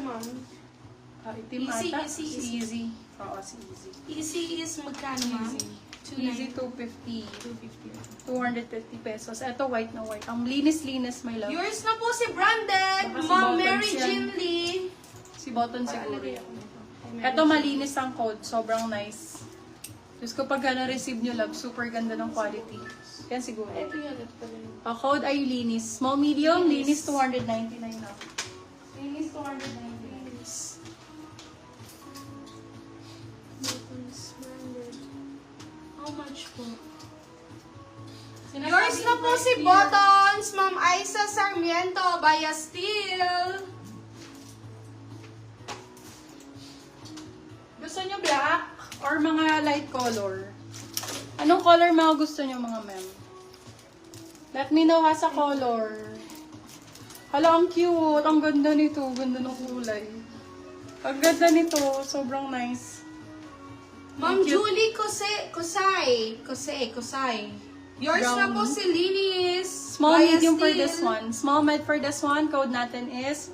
ma'am? Itim Easy, ata. easy, Si easy. Easy. Oo, si Easy. Easy is magkano, ma'am? Easy 250. 250. 250 pesos. Ito white na white. Ang linis-linis, my love. Yours na po si Branded, Baka si Ma'am Buttons Mary yan. Jean Lee. Si Button siguro yan. Ito malinis ang code. Sobrang nice. Diyos ko pag na-receive nyo, love, super ganda ng quality. Yan siguro. Ito yun, ito pala yun. Ang code ay linis. Small, medium, linis 299 na. Linis 299. Buttons, Branded. How much po? Sinasabi Yours na po ko si here. Buttons, Ma'am Aiza Sarmiento, Baya Steel. Gusto nyo black or mga light color? Anong color mga gusto nyo mga ma'am? Let me know ha sa color. Hala, ang cute. Ang ganda nito. Ganda ng kulay. Ang ganda nito. Sobrang nice. Ma'am Cute. Julie Kusay. Yours Brown. na po si Linis. Small, Baya medium for Steel. this one. Small, med for this one. Code natin is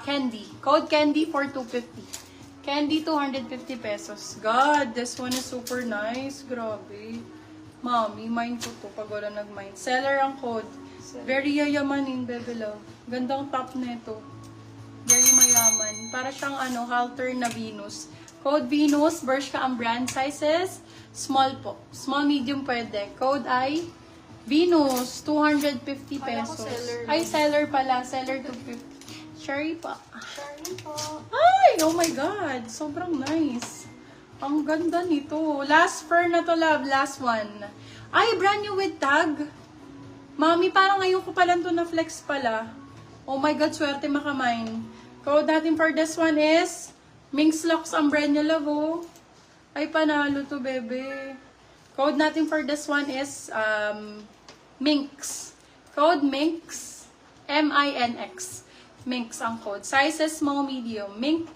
Candy. Code Candy for 250. Candy, 250 pesos. God, this one is super nice. Grabe. Mami, mine ko to pag wala nag-mine. Seller ang code. Very yayamanin, baby love. Gandang top na ito. Very mayaman. Para siyang halter na Venus. Code Venus, Bershka ang brand sizes. Small po. Small, medium pwede. Code ay Venus, 250 Kala ko pesos. seller. Ay, seller pala. Seller 250. Cherry pa. Sorry po. Ay, oh my God. Sobrang nice. Ang ganda nito. Last fur na to, love. Last one. Ay, brand new with tag. Mami, parang ngayon ko pala ito na flex pala. Oh my God, swerte makamine. Code natin for this one is Minx Locks ang brand niya, love, oh. Ay, panalo to, bebe. Code natin for this one is Minx. Code Minx. M-I-N-X. Minx ang code. Sizes small, medium. Minx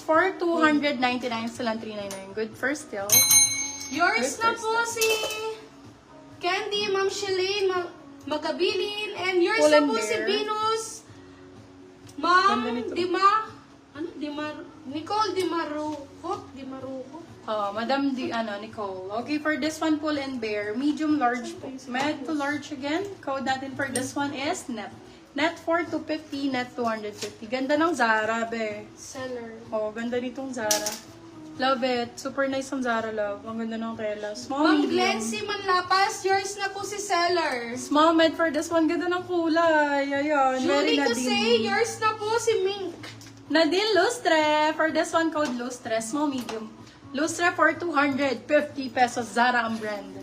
for 299 silang 399. Good first still. Yours Good na first po si Candy, Ma'am Shalane, Magabilin, and yours Pull na and po si bear. Venus, Ganda Ma'am nito. Nicole Dimaruco. Madam Nicole. Okay, for this one, pull and bear. Medium, large po. Med to large again. Code natin for this one is net. Net for 250, net 250. Ganda ng Zara, be. Seller. Oh, ganda nitong Zara. Love it. Super nice ang Zara, love. Ang ganda ng tela. Small, Ma'am medium. Glency Manlapas, yours na po si Seller. Small med for this one. Ganda ng kulay. Ayan. Very Julie Kusay, Nadine. yours na po si Mink. Nadine Lustre. For this one, code Lustre. Small, medium. Lustre for 250 pesos. Zara ang brand.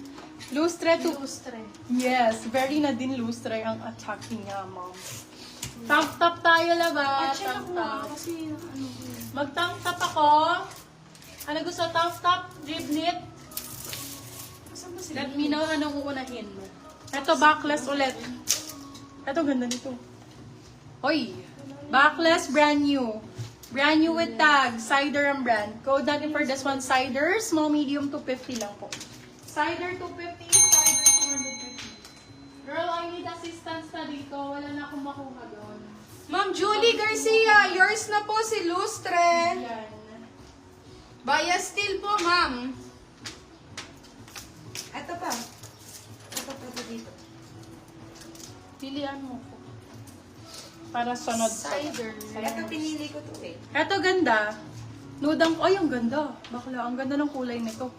Lustre to... Lustre. Yes. Very Nadine Lustre ang attacking niya, mom. Tank-top tayo, laba. Check ako Tank-top. kasi Mag-tank-top ako. Ano gusto? Tank-top? Driblet? Saan ba si Let me know anong uunahin mo. Ito, backless ulit. Ito, ganda nito. Hoy! Backless, brand new. Brand new with tag. Cider ang brand. Code natin for this one, Cider. Small, medium, 250 lang po. Cider, 250. Cider, 250. Girl, I need assistance na dito. Wala na akong makuha doon. Ma'am Julie Garcia, yours na po si Lustre. Yan. Baya Steel po, ma'am. Ito pa. Ito pa dito. Pilihan mo po. Para sunod pa. Cider. Ito pinili ko to eh. Eto ganda. Nudang, ay ang ganda. Bakla, ang ganda ng kulay nito.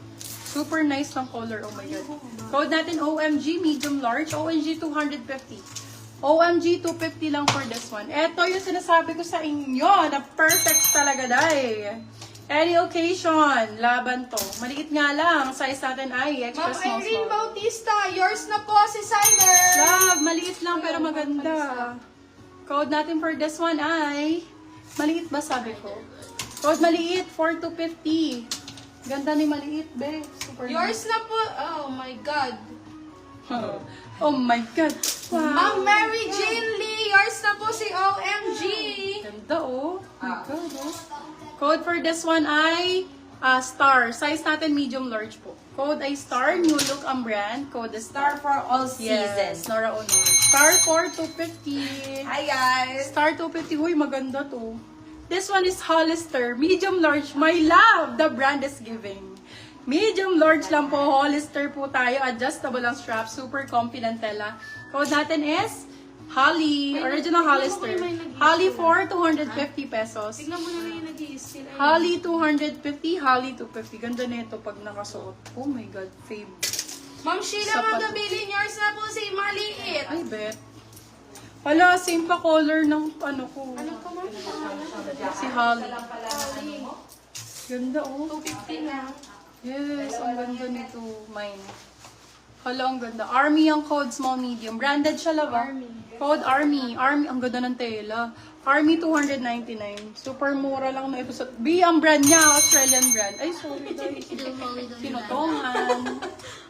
Super nice ng color, oh my God. Code natin OMG, medium large, OMG 250. OMG 250 lang for this one. Eto yung sinasabi ko sa inyo na perfect talaga, day. Any occasion, laban to. Maliit nga lang, size natin ay extra Ma'am small Irene small. Bautista, yours na po si Cider. Love, maliit lang pero maganda. Code natin for this one ay, maliit ba sabi ko? Code maliit, 4250. Ganda ni maliit, be. Super Yours na po, oh my God. nice. Oh my God. Wow. Ma'am Mary Jean Lee, yours na po si OMG. Ganda, oh. Oh my God, oh. Code for this one ay star. Size natin medium large po. Code ay Star, New Look ang brand. Code is Star for all Yes, seasons. Nora Honor. Star for 250. Hi guys! Star 250. Uy, maganda to. This one is Hollister. Medium large. My love! The brand is giving. Medium large lang po. Hollister po tayo. Adjustable ang strap. Super confident tela. Code natin is Holly. Original Hollister. Holly for 250 pesos. Tignan mo na lang yung nag-i-steal. Holly 250. Holly 250. Ganda nito pag nakasuot. Oh my God. Fame. Ma'am Sheila, Sapat. magabilin yours na po si Maliit. Ay, bet. Hala, same pa color ng ano ko. Ano ka ma'am? Si Holly. Ganda oh. 250 na. Yes, ang ganda nito. Mine. Hala, ang ganda. Army ang code, small, medium. Branded siya, lava. Code Army. Army, ang ganda ng tela. Army 299. Super mura lang na ito sa... B ang brand niya, Australian brand. Ay, sorry guys. Pinutongan.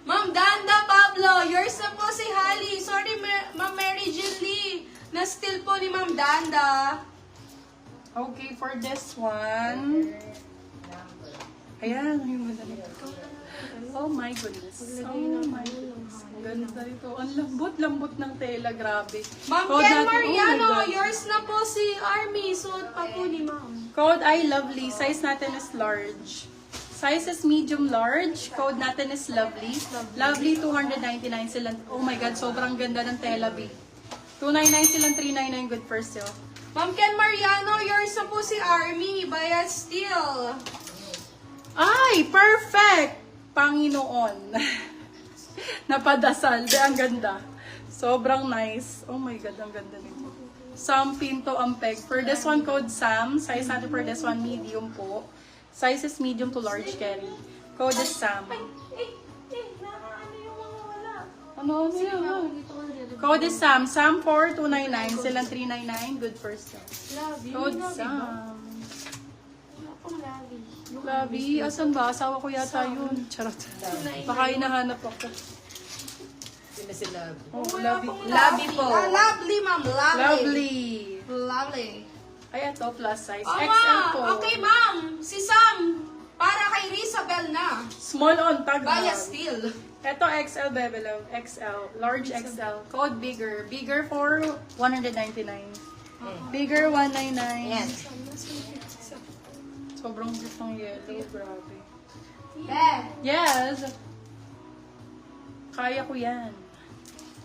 Ma'am Danda Pablo, yours na po si Holly. Sorry, Ma'am Mary Jill Lee. Na-steal po ni Ma'am Danda. Okay, for this one... Ayan, yung ganda nito. Oh my goodness. Oh my goodness. Ang ganda nito. Ang lambot-lambot ng tela. Grabe. Ma'am Code Ken natin- Mariano, oh my God. yours na po si Army. Suot pa po ni Ma'am. Code I Lovely. Size natin is large. Size is medium large. Code natin is Lovely. Lovely 299 sila. Oh my God, sobrang ganda ng tela, B. 299 silang 399 good for sale. Ma'am Ken Mariano, yours na po si Army. Bayad still. Ay, perfect! Panginoon. Napadasal. Di, ang ganda. Sobrang nice. Oh my God, ang ganda nito. Sam Pinto ang peg. For this one, code Sam. Size natin for this one, medium po. Size is medium to large carry. Code is Sam. Ano yung mga wala? Ano yun? Code is Sam. Sam for 299. Silang 399. Good first sale. Love you. Code Love you. Sam. Wala pong love you. Labi, asan ba? Asawa ko yata yun. Charot. Baka hinahanap ako. Sino si Love? Oh, Wala Labi. pong Lovely po. Ah, lovely, ma'am. Lovely. Lovely. Lovely. Ay, ito, plus size. Oh, XL ma'am. po. Okay, ma'am. Si Sam. Para kay Rizabel na. Small on tag Bayad na. still. Ito, XL, Bebe Love. XL. Large XL. Code bigger. Bigger for 199. Bigger 199. Yan. Sobrang cute ng yellow. Grabe. Yeah. Yes! Kaya ko yan.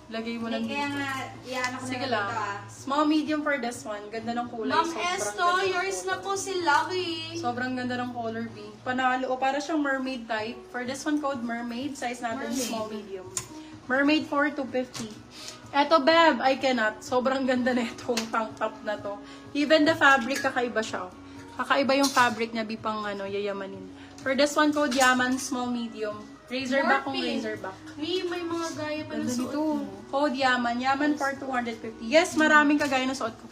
Lagay mo lang Kaya dito. nga, iyan ako Sige na lang. dito ah. Small, medium for this one. Ganda ng kulay. Ma'am Sobrang Esto, ganda ng yours color. na po si Lovey. Sobrang ganda ng color B. Panalo. O, para siyang mermaid type. For this one, code mermaid. Size natin, Mermaid. small, medium. Mermaid for 250. Eto, Beb, I cannot. Sobrang ganda na itong tank top na to. Even the fabric, kakaiba siya. Kakaiba yung fabric niya, B, pang ano, yayamanin. For this one, code Yaman, small, medium. Razorback kung Morphe. razorback. May mga gaya pa ng Ganda suot nito. mo. Code Yaman. Yaman for 250. Yes, maraming kagaya ng suot ko.